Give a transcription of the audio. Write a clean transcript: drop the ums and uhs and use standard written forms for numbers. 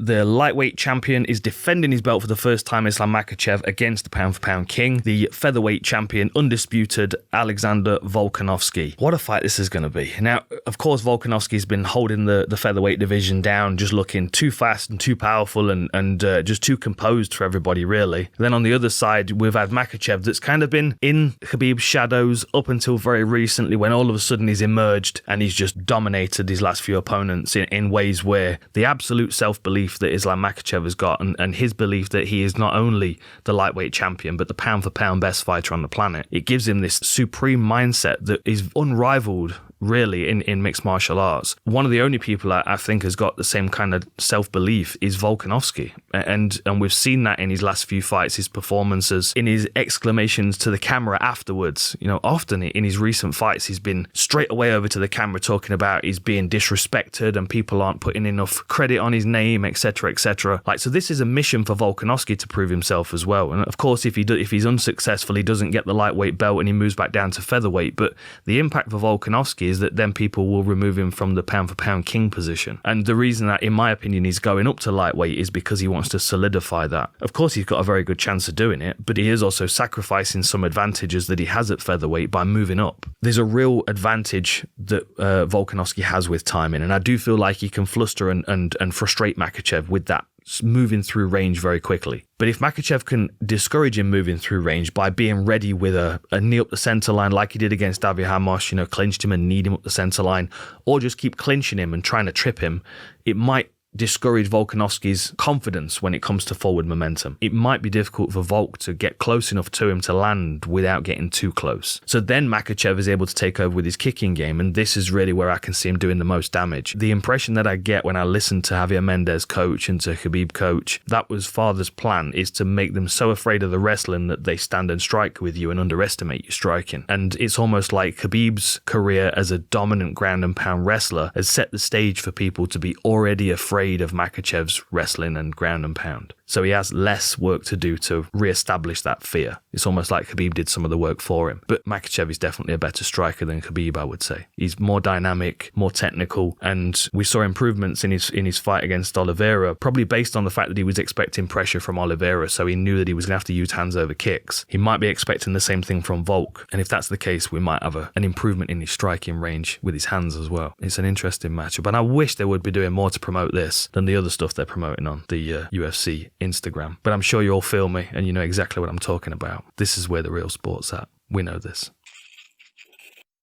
the lightweight champion is defending his belt for the first time, Islam Makhachev, against the pound-for-pound king, the featherweight champion, undisputed Alexander Volkanovski. What a fight this is going to be. Now, of course, Volkanovski's been holding the featherweight division down, just looking too fast and too powerful and just too composed for everybody, really. Then on the other side, we've had Makhachev that's kind of been in Khabib's shadows up until very recently, when all of a sudden he's emerged and he's just dominated his last few opponents in ways where the absolute self-belief that Islam Makhachev has got and his belief that he is not only the lightweight champion but the pound-for-pound best fighter on the planet, it gives him this supreme mindset that is unrivaled really in mixed martial arts. One of the only people I think has got the same kind of self-belief is Volkanovski, and we've seen that in his last few fights, his performances, in his exclamations to the camera afterwards. You know, often in his recent fights he's been straight away over to the camera talking about he's being disrespected and people aren't putting enough credit on his name, etc., etc. So this is a mission for Volkanovski to prove himself as well. And of course, if he's unsuccessful, he doesn't get the lightweight belt and he moves back down to featherweight. But the impact for Volkanovski is that then people will remove him from the pound-for-pound king position. And the reason that, in my opinion, he's going up to lightweight is because he wants to solidify that. Of course, he's got a very good chance of doing it, but he is also sacrificing some advantages that he has at featherweight by moving up. There's a real advantage that Volkanovski has with timing, and I do feel like he can fluster and frustrate Makhachev with that, moving through range very quickly. But if Makhachev can discourage him moving through range by being ready with a knee up the centre line like he did against Davi Hamosh, clinched him and kneed him up the centre line, or just keep clinching him and trying to trip him, it might discourage Volkanovski's confidence when it comes to forward momentum. It might be difficult for Volk to get close enough to him to land without getting too close. So then Makhachev is able to take over with his kicking game, and this is really where I can see him doing the most damage. The impression that I get when I listen to Javier Mendez coach and to Khabib coach, that was father's plan, is to make them so afraid of the wrestling that they stand and strike with you and underestimate your striking. And it's almost like Khabib's career as a dominant ground and pound wrestler has set the stage for people to be already afraid of Makhachev's wrestling and ground and pound. So he has less work to do to re-establish that fear. It's almost like Khabib did some of the work for him. But Makhachev is definitely a better striker than Khabib, I would say. He's more dynamic, more technical, and we saw improvements in his fight against Oliveira, probably based on the fact that he was expecting pressure from Oliveira, so he knew that he was going to have to use hands over kicks. He might be expecting the same thing from Volk, and if that's the case, we might have an improvement in his striking range with his hands as well. It's an interesting matchup, and I wish they would be doing more to promote this than the other stuff they're promoting on the UFC Instagram. But I'm sure you all feel me and you know exactly what I'm talking about. This is where the real sport's at. We know this.